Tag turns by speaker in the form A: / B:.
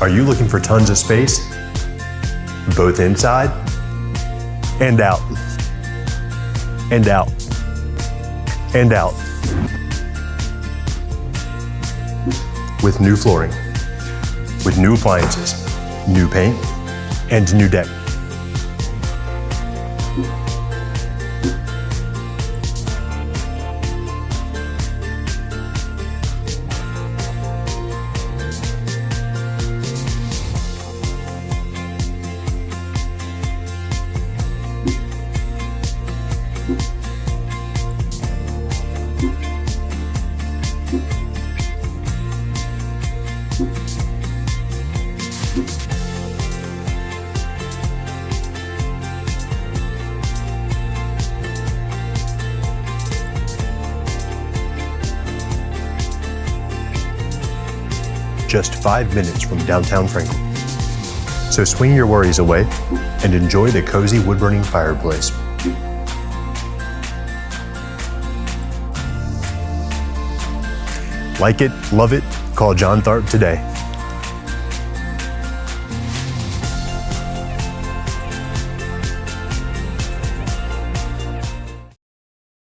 A: Are you looking for tons of space? Both inside and out, and out, and out. With new flooring, with new appliances, new paint, and new deck. Just 5 minutes from downtown Tranquil. So swing your worries away and enjoy the cozy wood-burning fireplace. Like it, love it, call John Tharp today.